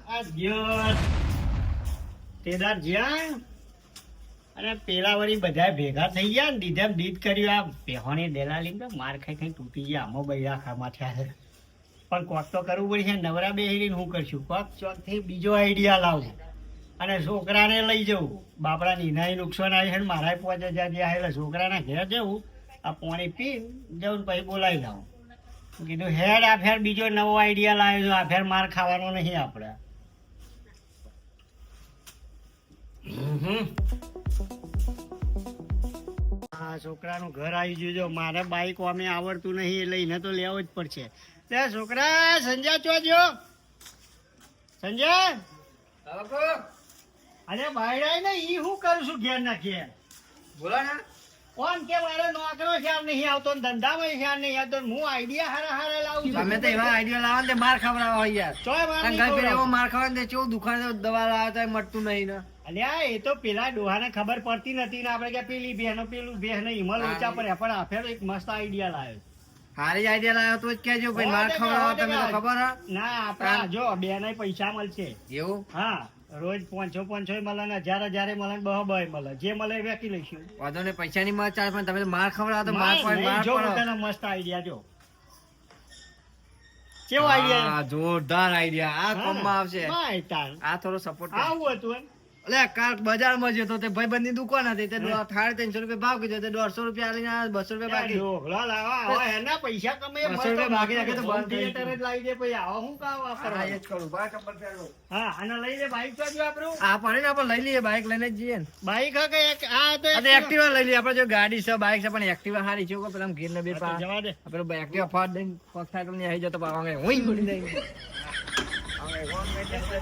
આ જ્યાં તેદાર જ્યાં અને પેલા વળી બધા ભેગા થઈ ગયા ને દીધેમ દીધ કર્યું. આ બેહોની દેલાલી તો માર ખાઈ ખાઈ તૂટી ગયા. આમાં બૈરા ખામાં થયા છે. પણ કોક તો કરવું પડશે. નવરા બેહીને શું કરશું? કોક ચોકથી બીજો આઈડિયા લાવું અને છોકરાને લઈ જવું. બાપડા નીનાઈ નુકસાન આવી છે ને મારા 5000 જે આવેલા છોકરાના ઘેર જવું, આ પાણી પી જવું પછી બોલાવી લાવું. કીધું હેડ આ ફેર બીજો નવો આઈડિયા લાવ્યો. આ ફેર માર ખાવાનો નહીં આપણે. હા, છોકરાનું ઘર આવી જોજો. મારે બાઈક અમે આવડતું નહીં એટલે એને તો લેવો જ પડશે. લે છોકરા, સંજય ચોજો. સંજય અરે બાયડા ને ઈ હું કરું છું ઘેર ના ઘેર. બોલો ને. કોણ કે મારે નોકરો ખ્યાલ નહીં આવતો ને ધંધામાં ખ્યાલ નહીં આવતો. હું આઈડિયા હારા લાવું છું. તમે તો એવા આઈડિયા લાવો ને માર ખવડાવો યાર. ચોય વાર નહીં ઘર ખવડાવું. એવો માર ખવડાવે ને કેવું દુકાને દવા લાવે તો મળતું નહીં ને. અલ્યા એ તો પેલા ડોહાને ખબર પડતી નથી ને આપણે કે પેલી બહેનો પેલું બહેનો હિમલ ઊંચા પર પણ આ ફેર એક મસ્ત આઈડિયા લાવ્યો. હારી આઈડિયા લાવ્યો તો જ કહેજો ભાઈ માર ખવડાવો તમે તો ખબર હા. ના આપડા જો બેને પૈસા મળશે. એવું હા, રોજ 500 મળે ને 1000 મળે ને 200 મળે. જે મળે એ વેચી લઈશું. વાંધો ને પૈસા ની મત ચાલે પણ તમે તો માર ખવડાવો તો માર પડે માર જો પડે. તને મસ્ત આઈડિયા જો. કેવો આઈડિયા? હા, જોરદાર આઈડિયા. આ કોમમાં આવશે. ભાઈ તાર આ થોડો સપોર્ટ આવું હતું એમ. એટલે કાલ બજારમાં જતો તે ભાઈબંધની દુકાન હતી તે 350 રૂપિયા ભાવ કીધો તે 150 રૂપિયા આલીને 200 રૂપિયા બાકી. ઢોકળા લાવા હવે એના પૈસા કમે 200 રૂપિયા બાકી રાખે તો બંધ થઈ થિયેટર જ લાવી દે પછી આવો હું કામ હા, વાપરવા. એ જ કરું. બા ચપ્પલ પહેરો. હા, આને લઈ લે. બાઈક તો જો આપણું આ પડે ને આપણે લઈ લઈએ બાઇક લઈને જ જઈએ ને. બાઈક કે એક આ તો આ તો એક્ટિવા લઈ લઈએ. આપણે જો ગાડી છે બાઇક છે પણ એક્ટિવા સારી છે કે પેલા ઘેર ને બે પા જવા દે. પેલો એક્ટિવા ફાટ દઈને પગ સાયકલ ની આવી જતો પાવા હું ગોળી દઈ.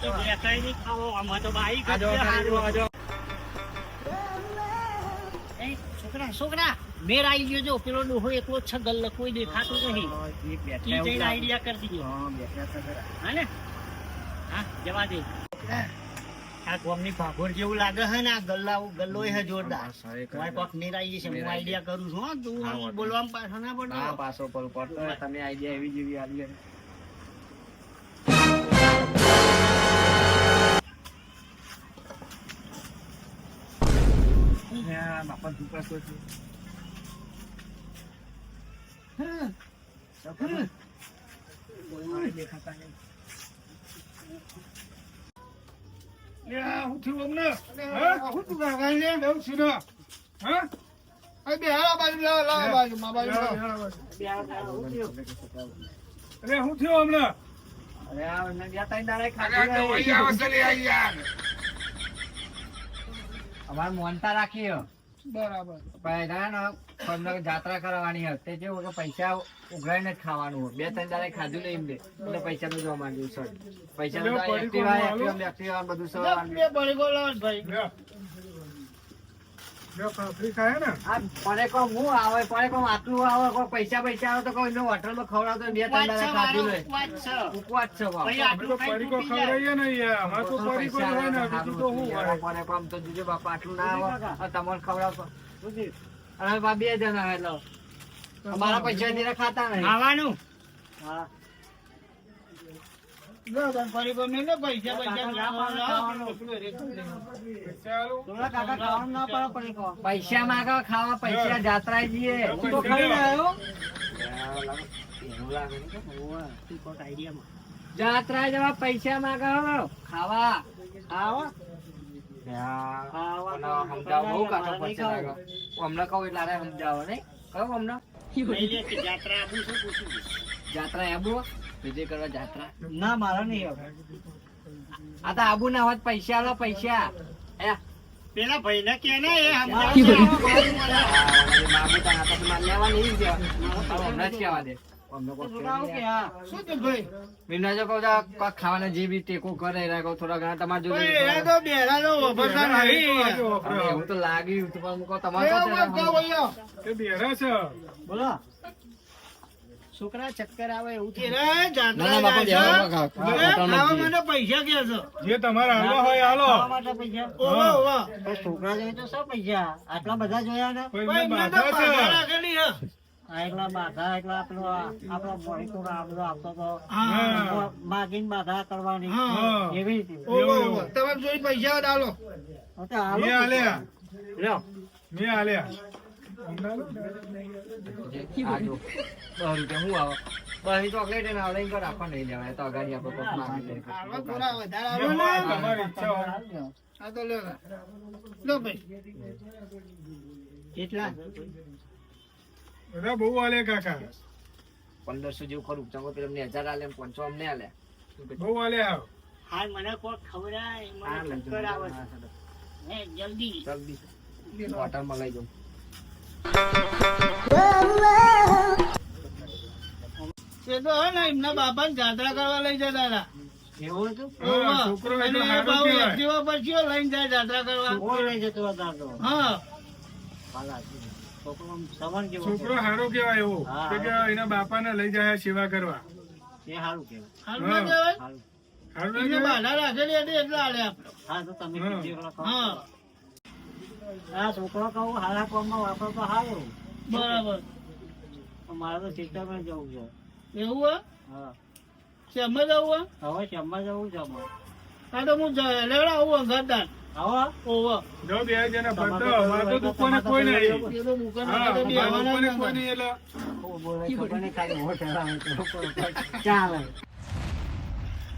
તો બેસાઈ નહીં ખાવો. આમાં તો બાઈક જ આજો છે હારું. આજો એ છોકરા છોકરા મેર આવી ગયો. જો પેલો ડોહો એકલો જ છે. ગલ્લ કોઈ દેખાતું નહીં. ઈ જઈને આઈડિયા કરી દીધો. હા ને? હા, જવા દે. આ કોમની ભાગોળ જેવું લાગે છે ને. આ ગલ્લો છે જોરદાર. મારે કોક નિરાઈ છે. હું આઈડિયા કરું છું. હા, તું બોલવામાં પાછો ના પડતો. હા, પાછો પર પડતો તમે આઈડિયા એવી જેવી આવી બાપા દુકા તો છે. દેખાતા નહીં. હું થયું અમને હું તું કાંઈ ને દઉં છું ને હા આ બે હાલા બાજુ લાવ બાજુ માં બાજુ લાવ. અરે હું થયું અમને અરે આ બે ત્રણ દાડે અમારે મોનતા રાખીએ બરાબર પૈસા જાત્રા કરવાની હતી તે જેવું કે પૈસા ઉઘરાઈને જ ખાવાનું હોય. બે ત્રણ દાડે ખાધું નહીં એમને એટલે પૈસા નું જોવા માંગ્યું સર. પૈસા નું એક્ટિવા બધું સર બે બળગો લાવ ભાઈ. જો કાફરી ખાય ને આ પરેકો હું આવે પરેકો આટલું આવે કોઈ પૈસા આવે તો કોઈ હોટલમાં ખવડાવતો બે ત્રણ દાડે ખાધું નહીં. ઉપવાસ છે બાપ. તો પરીકો ખવડાવીએ ને યાર અમારે તો પરીકો જ હોય ને બીજું તો શું હોય. પરેકો આમ તો જોજો બાપા આટલું ના આવે તમને ખવડાવતો અને બા 2 જણા એટલે અમારા પૈસા દીને ખાતા નહીં. ખાવાનું હા પૈસા માંગો ખાવા પૈસા જાત્રા જઈએ તો ખાઈ રહ્યો જાત્રા જવા પૈસા માંગો ખાવા ખાવા સમજાવો બહુ કાઢો પડશે લાગે. હમણાં કહું એટલે આરે સમજાવો નહીં કહું હમણાં જાત્રા આબુ વિજય કરવા જાત્રા ના મારા નહીં આવે. આ તો આબુ ના હોત પૈસા લો પૈસા પેલા ભાઈ ને કે ને એ લેવા નહીં હમણાં જ કહેવા દે. ખાવાના જે બી ટેકો કરે થોડા ઘણા તમારે એવું તો લાગ્યું બોલો છોકરા ચક્કર આવે એવું છે. પૈસા કે છો જે તમારે હાલવા હોય હાલો માટે પૈસા છોકરા જોઈએ તો શું પૈસા આટલા બધા જોયા ને કોઈ મેં બાધા છે. આ એકલા બાધા એકલા આપણો મોહિતો આ બધો આપતો તો હા. માગીને બાધા કરવાની હા. એવી રીતે ઓહો, તમે જોઈ પૈસા ડાલો તો હાલો મેં આલ્યા લ્યો. મેં આલ્યા આ જો 10 રૂપિયા હું આવે 10 ચોકલેટ એને આવડે તો રાખવા નહીં લેવાય તો અગાડી આપણે કોક માંગી લઈએ. આવા થોડા વધારે આલો ને. તમારી ઈચ્છા હોય. આ તો લ્યો લો ભાઈ કેટલા બધા બહુ આલે કાકા 1500 જેવું ખરું ચંગો પેલા અમને 1000 આલે 500 અમને આલે બહુ આલે આવ હાલ મને કોઈ ખવડાય આ મને લઈ ચક્કર આવે છે. જાઓ. હે જલ્દી જલ્દી હોટલમાં લઈ જાઉં. એ તો હે ને એમના બાપાને જાત્રા કરવા લઈ જતા હતા એવું હતું હા, છોકરો એટલો અને સારો બાબુ કહેવાય. એક્ટિવા પર ચિયો લઈને જાય જાત્રા કરવા કોઈ લઈ જતો હતા તો. હા હાલા. છોકરો આમ સવન જેવો છોકરો સારો કેવાય એવો હા. કે એના બાપાને લઈ જાય સેવા કરવા છે. એ સારું કહેવાય હા. સારું ના કહેવાય હારું. સારું ના એમને કહેવાય? બાધા રાખેલી હતી એટલે આલે આપણે હા તો તમે હા. કીધું એટલા ખાઓ. આ છોકરો કહું હારા કોમમાં વાપરો તો સારું બરાબર મારે તો સિસ્ટરમાં જવું છે એવું હે હા શેમાં જવું હે હવે શેમાં જવું છે અમારે આ તો હું લેવડા આવું અંગાદાર આવો ઓહો જો બે જણા બધા અમારે તો દુકાને કોઈ નહીં પેલો મુકન હા, આવે તો અમારે બેહવાના દુકાને જ કોઈ ના નહીં એટલે ખબર નહીં ખાલી હોટલ આવે તો ચાલે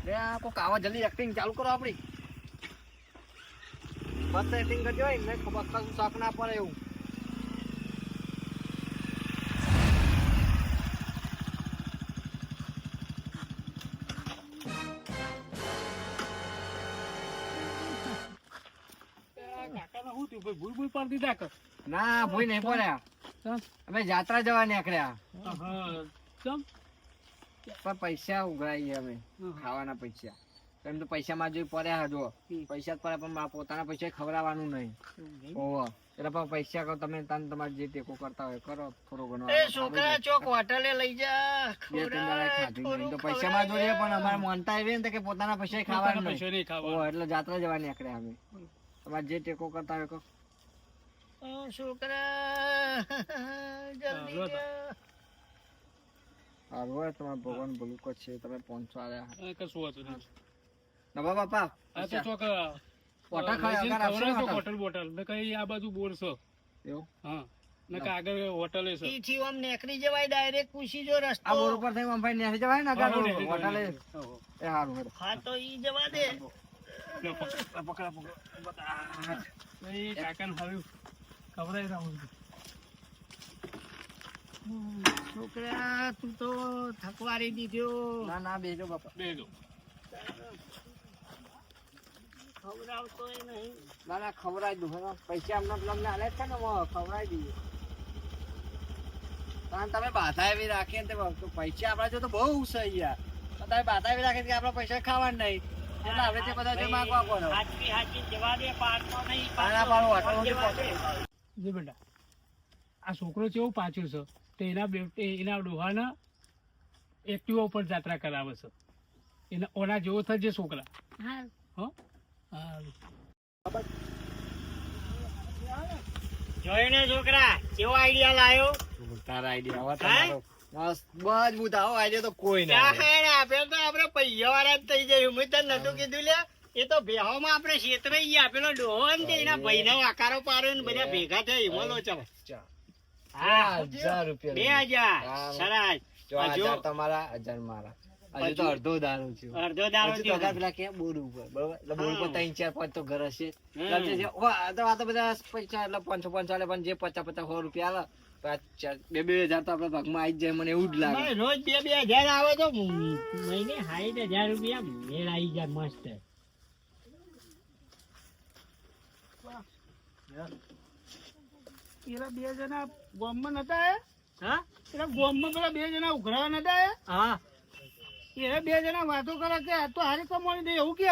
લે આ કોક આવા જલ્દી એક્ટિંગ ચાલુ કરો આપડી બસ એક્ટિંગ કરજો એમને ખબર કશું શાક ના પડે એવું ના ભૂઈ નહીં પડ્યા અમે જાત્રા જવા નીકળ્યા પણ પૈસા ઉઘરાઈએ અમે ખાવાના પૈસા એમ તો પૈસા માં જોઈ પડ્યા જો પૈસા જ પડ્યા પણ મારા પોતાના પૈસા ખવડાવવાનું નહીં ઓહો એટલે પણ પૈસા કહો તમે તમારે જે ટેકો કરતા હોય કરો થોડો ઘણો એ છોકરા ચોક હોટલે લઈ જા બે ત્રણ દાડા ખાધું નહીં તો પૈસા માં જોઈએ પણ અમારે માનતા એવી ને કે પોતાના પૈસા ખાવાનું નહીં ઓહો એટલે જાત્રા જવા નીકળ્યા અમે તમારે જે ટેકો કરતા હોય કહો છોકરા જલ્દી જા. હારું હોય તમારે ભગવાન ભલું કરશે તમે 500 આલ્યા કશું હતું નહીં. નવા બાપા આ તો ચોક પોટા ખાય લઈને અગર આપશો ને ખવડાવશો હોટલ? બોટલ બોટલ ને કઈ આ બાજુ બોર છે એવું હા ને કે આગળ હોટલે છે ઈથી આમ નેકળી જવાય ડાયરેક્ટ પૂછી જો આ રસ્તો બોર ઉપર થઈ અંભાઈ નેસી જવાય ને હા, આગળ નેસી હોટલે જવાય. ઓહો. એ હારું હેડો. હા તો ઈ જવા દે લો, પકડા એ કાકાને હારું ખવડાવી રાખું છું. છોકરા તું તો થકવારી દીધો ના ના બેજો બાપા બે દો ખવડાવતોય નહીં ના ના ખવડાવી દઉં હેડો. પૈસા અમને પેલા અમને આલે જ છે ને ખવડાવી દઈએ કારણ તમે બાધા એવી રાખીએ ને તો પૈસા આપણા જો તો બહુ છે યાર પણ તમે બાધા એવી રાખી કે આપણા પૈસા ખાવાના નહીં એટલે હવે તે બધા જે માંગવા પડે હાચી હાચી જવા દે પાડતો નહીં આના પાડો હોટલ જવા દે. જે બેટા આ છોકરો કેવો પાછો છે તો એના ડોહાના એક્ટિવા ઉપર જાત્રા કરાવે છે એના ઓના જેવો થશે છોકરા હા હો હા જોઈને છોકરા કેવો આઈડિયા લાયો તારા આઈડિયા હા? મસ્ત મજબૂત આવો આઈડિયા તો કોઈ ના ક્યાં હેડ આપે તો આપણે પૈસા વાળા જ થઈ જાય મેં તને નતું કીધું લે એ તો બેહોમાં આપણે છેતરાઈ ગયા પેલો ડોહો ને તે એના ભાઈનો આકારો પાડ્યો ને બધા ભેગા થઈ હિમલો ચાલો હા 1000 રૂપિયા 2000 સરસ જો હજુ 1000 તમારા 1000 મારા હજુ તો અડધો દારૂ છે અડધો દાડો હજુ તો થયો. અગર પેલા કે બોર ઉપર બરોબર એટલે બોર ઉપર હા. 3 4 5 તો ઘર હશે હમ. એટલે જે આ તો બધા પૈસા એટલે 500 આલે પણ જે 50 100 રૂપિયા આલે 2,000 તો આપણા ભાગમાં આવી જ જાય મને એવું જ લાગે ભાઈ, રોજ 2,000 આવે તો મહિને 60,000 રૂપિયા મેળ આવી જાય મસ્ત પેલા બે જણા ગોમમાં નતા આયા? હા પેલા ગોમમાં પેલા બે જણા ઉઘરાવા નતા આયા? હા એ બે જણા વાતો કરે કે આ તો હારી કમાણી દે એવું કે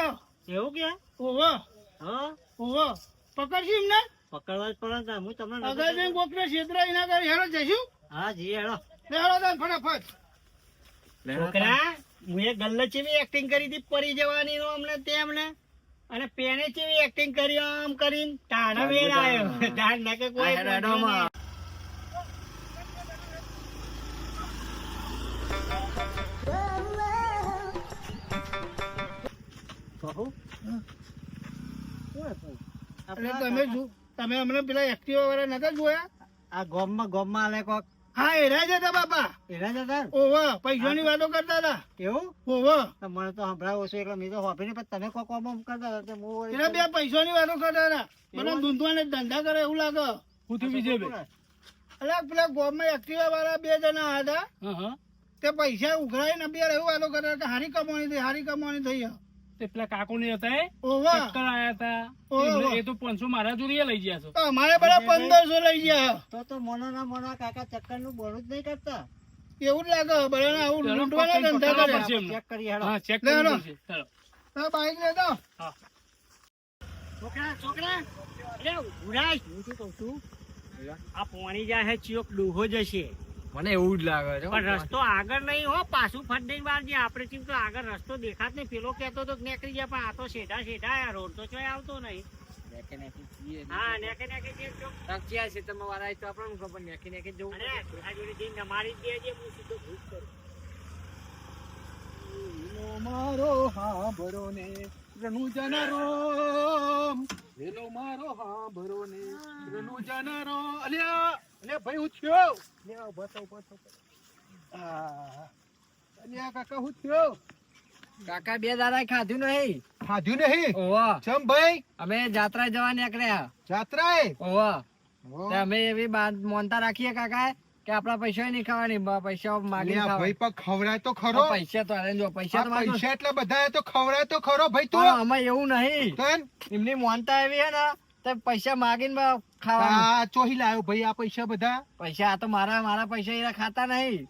એવું કે ઓહો હા ઓહો પકડશું એમને પકડવા જ પડે ને હું તમને નતું અગર જઈને કીધું. કોકને છેતરાઈ ના કરે હેરો જઈશું હા જી હેડો લે હેરો તાન ફટાફટ છોકરા હું એ ગલ્લે ચેવી એક્ટિંગ કરી હતી પરી જવાની નો અમને તેમને અને પેને ચેવી એક્ટિંગ કરી આમ કરીને તાણા વેર આવ્યો તાણ ના કે કોઈ આ હેડો, હેડો માં. કહું તમે હમણાં પેલા એક્ટિવા વાળા નતા જોયા? આ ગોમમાં આલે કોક હા, એરા જ હતા બાપા. એના જ હતા ને? ઓવા પૈસાની વાતો કરતા હતા. એવું ઓવા તો મને તો સંભળાવ ઓછું એટલે મેં તો હોભી નહીં, પણ તમે કોક કોમ કરતા હતા તે હું વળી એના બે પૈસાની વાતો કરતા હતા. મને ધૂંધવાને ધંધા કરે એવું લાગે. હું તો વિજયભાઈ. અલા પેલા ગામમાં એક્ટિવા વાળા 2 જણા હતા. હા હા. તે પૈસા ઉઘરાઈને બે એવું વાતો કરતા હતા કે હારી કમાણી થઈ છે. તે પેલા કાકુ ને હતા એ ઓવા ચક્કર આયા હતા. ઓહો. એ તો 500 મારા જોડે લઈ ગયા છો. તો અમારે બધા 1500 લઈ ગયા. તો મોનો કાકા ચક્કર નું બોલું જ નહીં કરતા. એવું જ લાગે બધાને આવું ચાલો, લૂંટવાના પકડી ધંધા પકડવા કરે. પડશે એમને. ચેક કરી હેડો. હા ચેક લે, કરવું હેડો. પડશે. ચાલો. આ બાઈક લેતો. છોકરા અરે ઉરાશ હું શું કહું છું આ પોણી જાય છે ચિયોક ડૂહો જશે મને એવું જ લાગે છે પણ રસ્તો આગળ નહીં હો, પાછું ફટ વાર જે આપણે ચીમ તો આગળ રસ્તો દેખાત નહીં. પેલો કહેતો તો કે નીકળી જાય, પણ આ તો સીધા આ રોડ તો ચોય આવતો નહીં. હા નેકે જે ચોક રક્ષિયા છે તમે વાળા તો આપણને ખબર નેકી નેકી જવું અને આ જોડે જઈને નમાડી જ દેજે, હું સીધો ભૂત કરું. મારો હાંભળો ને રનુજન રોમ, વેલો મારો હાંભળો ને રનુજન રોમ. અલ્યા ભાઈ હું થયો? અલ્યા કાકા હું થયો? કાકા 2 દાડા ખાધું નહીં. ખાધું નહીં? ઓવા ચમ ભાઈ? અમે જાત્રા જવા નીકળ્યા. જાત્રાએ? ઓવા તે અમે એવી મોનતા રાખીએ કાકા કે આપડા પૈસા નહીં ખાવાની પૈસા માગી અલ્યા ભાઈ પણ ખવડાય તો ખરો. પૈસા તો અરે જો પૈસા તો આ માગો. પૈસા એટલે બધા તો ખવડાય તો ખરો ભાઈ તું. પણ અમે એવું નહીં. તન? એમની મોનતા એવી હે ને તે પૈસા માગીને ખાવાનું. આ ચોહી લાયો ભાઈ આ પૈસા બધા? પૈસા આ તો મારા પૈસા એરા ખાતા નહીં.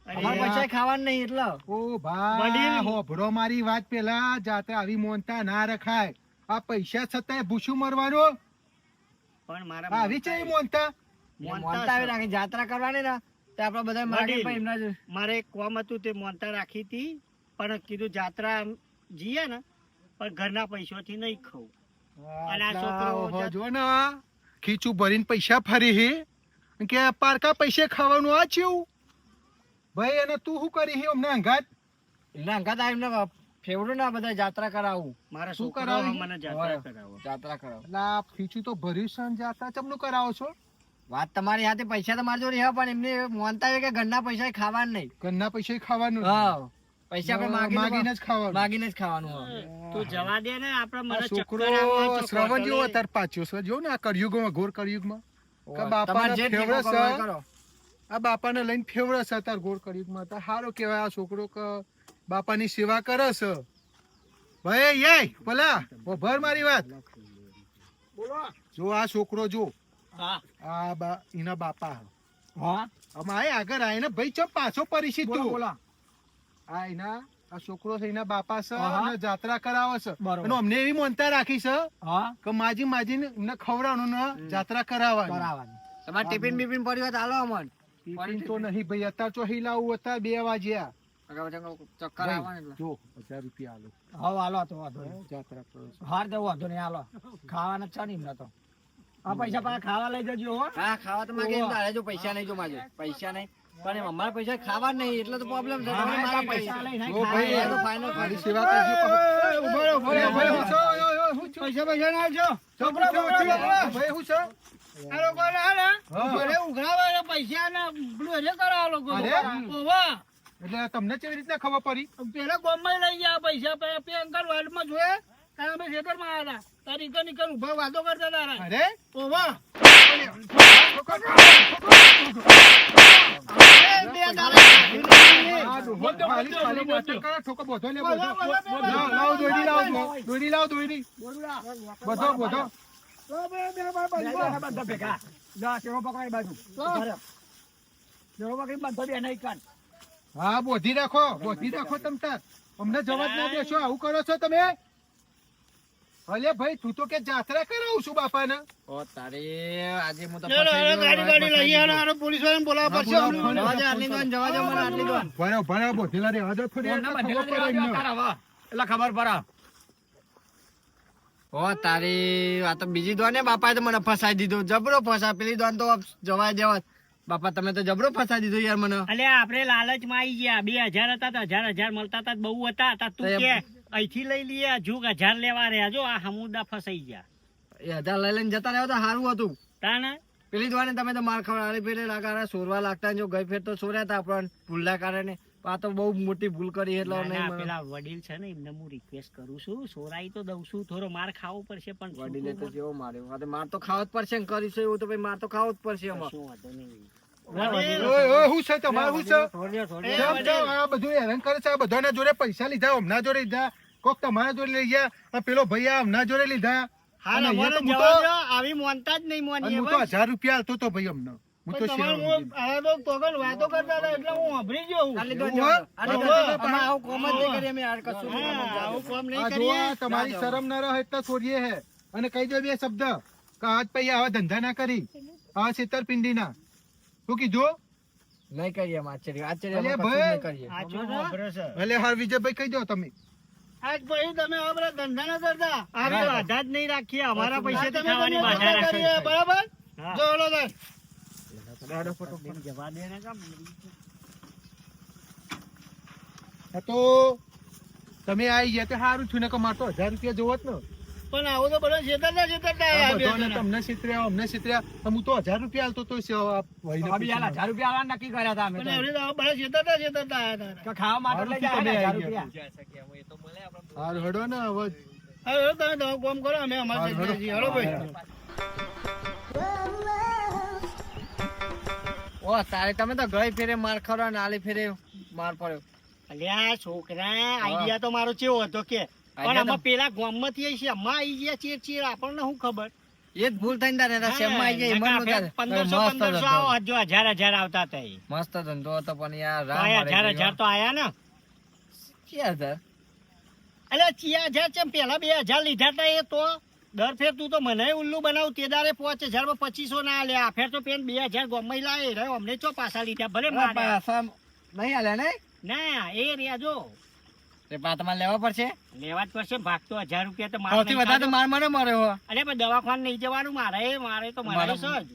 અમારા અરે પૈસા ખાવાનું નહીં એટલે. ઓ ભાઈ હોભળો મારી વાત. પેલા જાતે આવી મોનતા ના રખાય. આ પૈસા છતાંય ભૂસું મરવાનો. પણ મારા આવી છે એ મોનતા. મોનતા આવી રાખી જાત્રા કરવાની ને તે આપડે બધા માગી વડીલ. પછી એમના જ મારે એક કોમ હતું તે મોનતા રાખી હતી, પણ કીધું જાત્રા જઈએ ને પણ ઘરના પૈસાથી નહીં ખાવું. અને આ છોકરો આટલા ઓહો જો ને ખીચું ભરીને પૈસા ફરી હે કે પારકા પૈસે ખાવાનું આ ચેવું ભાઈ? અને તું શું કરી હે અમને અંગાત? એમના અંગાત એમને ફેવડું ના બધા જાત્રા કરાવું. મારા શું છોકરો કરાવી? મને જાત્રા કરાવો. જાત્રા કરાવું. એટલે આ ખીચું તો ભર્યું છે ને જાતા ચમનું કરાવો છો? વાત તમારી હાથે પૈસા તમારી જોડે હે પણ એમને મોનતા હોય કે ઘરના પૈસા ખાવાનું નહીં. ઘરના પૈસે ખાવાનું હા પૈસા આપણે માગીને જ ખાવાનું. માગીને જ ખાવાનું હોય. તું જવા દે ને આપણે આ મને છોકરો ચક્કર આવે તો શ્રવણ જેવો બોટલ અત્યારે પાછો છે જો ને આ કળિયુગમાં ઘોર કળિયુગમાં કે તમારે બાપાને જે ટેકો ફેવરે કરવો હોય છે. કરો. આ બાપાને લઈને ફેવરે છે અત્યારે ઘોર કળિયુગમાં. તો સારો કહેવાય આ છોકરો કે બાપાની સેવા કરે છે. ભાઈ યે ભલા ભર મારી વાત. જો આ છોકરો જો હા આ એના બાપા હા અમારે આગળ આવીને ભાઈ ચમ પાછો પરિચિત બોલો તું. બોલો. આ એના આ છોકરો છે એના બાપા છે હા. અને જાત્રા કરાવે છે. બરોબર. અને અમને એવી મોનતા રાખી છે હા કે માજી એમને ખવડાવવાનું ને જાત્રા કરાવવાની. કરાવવાનું. તમારે ટિફિન બિફિન પડ્યું હોય તો હાલો અમને. ટિફિન તો નહીં ભાઈ અત્યારે તો હિલાવું અત્યારે 2 વાગ્યા. ચક્કર આવવાનું એટલે. જો 1000 રૂપિયા આલો. હા હાલો તો વાંધો નહીં. જાત્રા કરો છો. હાર જવું વાંધો નહીં હાલો. ખાવાના છે ને એમને તો. આ પૈસા પાછા ખાવા લઈ જજો હો. હા ખાવા તો માગે એમ તારે જો પૈસા નહીં જો માજો. પૈસા નહીં પણ એમ અમારા પૈસા ખાવા નહીં એટલે તો પ્રોબ્લેમ છે. તમે મારા પૈસા લઈને જો ભાઈ ખાવા તો final મારી કરી. સેવા કરજો. ઉભો રહો, ઉભો રહો, ઉભો રહો. હું છું? પૈસા ના આવજો. છોકરો ભાઈ હું છે? આ લોકોને હે ને ઘરે ઉઘરાવે પૈસા ને પેલું એટલે કરાવે લોકો. અરે? ઓવા. એટલે તમને કેવી રીતના ખબર પડી? પેલા ગામમાં લઈ ગયા પૈસા પે અંકલ વાર્ડમાં જોયે તારે અમે ખેતરમાં આવ્યા હતા તારી નીકળ ઉભા વાતો કરતા તારા અરે ઓવા આ ડોહો ખાલી ખાલી નાટક કરે, ઠોકો બધો લે, બધો. લાવ દોરી, લાવ દોરી, લાવ દોરી. બધો બધો હા બોધી રાખો તમ તાર. અમને જવા જ ના દેશો. આવું કરો છો તમે? અલે ભાઈ તું તો કે જાત્રા કરાવું છું બાપાને. ઓ તારે આજે હું તો પોલીસ વાળાને બોલાવવા પડશે. જવા દે આટલી દોન જવા દે મને આટલી દોન ભણો બોધેલા રે હજો થોડી વાર ખબર પડે એમને. એટલે ખબર પડે ઓ તારી આ તો બીજી દોન બાપાએ તો મને ફસાઈ દીધો જબરો ફસા પેલી દોન તો જવાય દેવા બાપા તમે તો જબરો ફસાઈ દીધો યાર મને અલ્યા આપણે લાલચમાં આવી ગયા. 2000 હતા તો 1000 મળતા હતા બહુ હતા. તું કે અહીંથી લઈ લઈએ હજુ 1000 લેવા રહ્યા જો આ હમુદા ફસાઈ ગયા એ 1000 લઈ લઈને જતા રહ્યા તો સારું હતું. તાને પેલી જ વાર તમે તો માર ખવડાવી ફેરે લાગારા સોરવા લાગતા ને જો ગઈ ફેર તો સોર્યા હતા આપણને ભૂલના કારણે. આ તો બહુ મોટી ભૂલ કરી એટલે ના, નહીં ના, મને. પેલા વડીલ છે ને એમને હું રિક્વેસ્ટ કરું છું સોરાઈ તો દઉં છું થોડો માર ખાવો પડશે પણ વડીલે તો જેવો માર્યો. આ તો માર તો ખાવો જ પડશે ને કરીશું એવું તો ભાઈ માર તો ખાવો જ પડશે એમાં. કશું વાંધો નહીં. ઓય શું છે તમારું શું છે થોડી- થોડી- એ કેમ છો? આ બધું હેરાન કરે છે આ બધાના જોડે પૈસા લીધા હમણાં જોડે લીધા કોક તમારા જોડે લઈ ગયા આ પેલો ભાઈ આ હમણાં જોડે લીધા હા, અને અમારો અહીંયા તો જવાબ જો, આવી મોનતા જ નહીં અને મોનીએ હું તો બસ. 1000 રૂપિયા આલતો તો ભાઈ અમને હું તો પણ તમારે સેવા હું આ તો પગલ વાતો કરતા હતા એટલે હું સાંભળી ગયો હું. આ લીધો એવું જો. હોય? આ લીધો હા, જો. અમે આવું કોમ જ નહીં કરીએ અમે આ કશું નહીં હા, કરવાનું. આવું કામ નહીં આ જો કરીએ. આ તમારી શરમ ન રહે એટલે છોડીએ હે અને કહી દો બે શબ્દ કે આજ પછી આવા ધંધા ના કરી આ છેતરપિંડી ના શું કીધું નહીં કરીએ અમે આશ્ચર્ય આશ્ચર્ય અમે અલ્યા કશું ભાઈ. નહીં કરીએ. આ ચો વાપરે છે. એટલે હાર વિજયભાઈ કહી દો તમે આજ પછી તમે હવે બધા ધંધા ના કરતા આ ના, ના. બાધા જ નહીં રાખીએ અમારા આ પૈસેથી તમે ખાવાની ધંધા બાધા કરીએ, રાખીએ બરાબર? હા. જો ઓલો ભાઈ. જવા દે ને કામ. આ તો તમે આવી ગયા તે સારું છું ને કે મારે તો 1000 રૂપિયા જોવો જ ને પણ આવું તો બધો છેતરતા છેતરતા આ આયા બે બધાને જણા. તમને છેતર્યા અમને છેતર્યા તો હું તો 1000 રૂપિયા આલતો તો ભાઈને અભી યાર 1000 રૂપિયા આલવાના નક્કી કર્યા હતા અમે પણ તો. એવડી તો આવા બધા છેતરતા છેતરતા આયા હતા. કે ખાવા માટે લઈ જાય તમે 1000 આવી રૂપિયા. હાર હડો ને હવે હવે તમે તમારું કામ કરો અમે અમારે હા, જઈએ છીએ. હળો ભાઈ. ઓ તારે તમે તો ગઈ ફેરે માર ખરો ને આલી ફેરે માર પડ્યો. અલ્યા છોકરા આઈડિયા તો મારો ચેવો હતો કે પણ Idea આમાં પેલા ગામમાંથી આઈ છે આમાં આઈ ગયા ચેર ચેર આપણને શું ખબર એ જ ભૂલ થઈને તારે એના શેમમાં આઈ જાય, એમાં નહોતા. 1500 મસ્ત 1500 ધંધો. આવો જો 1000 આવતા હતા એ. મસ્ત ધંધો હતો પણ યાર તો રામ આયા મારે 1000 તો આયા ને ક્યાં હતા? અલ્યા 4000 ચેમ પેલા 2000 લીધા હતા એ તો દર ફેર તું તો મને ઉલ્લુ બનાવ તે દારે 5000 માં 2500 ના આલ્યા આ ફેર તો પેન 2000 ગોમમાં લાય રે અમને ચો પાછા લીધા ભલે અરે માર્યા. પાછા નહીં આલ્યા ને? ના એ રહ્યા જો તે પા તમારે લેવા પડશે. લેવા જ પડશે ભાગ તો 1000 રૂપિયા તો મારે સૌથી નહીં વધારે તો ખાધો. માર મને માર્યો હો. અરે પણ દવાખાને નહીં જવાનું મારે તો મારે જ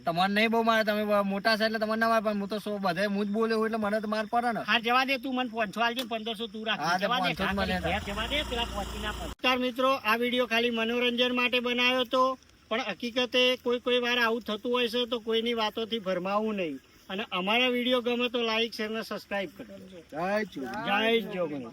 તમારે નહીં બહુ મારે, તમે બહુ મોટા છે એટલે તમને ના મારે, પણ હું તો સો બધે હું જ બોલ્યો એટલે મને તો માર પડે ને. હા જવા દે તું મને 500 આલજે 1500 તું રાખ હા, તો જવા દે 500 જ મને ઘેર જવા દે પેલા પહોંચી ના પડે. નમસ્કાર મિત્રો આ વિડીયો ખાલી મનોરંજન માટે બનાવ્યો તો પણ હકીકતે કોઈ વાર આવું થતું હોય છે તો કોઈની વાતોથી ભરમાવું નહીં અને અમારા વિડીયો ગમે તો લાઈક શેર ને સબસ્ક્રાઇબ કરજો. જય ચૂ જય જોગણી.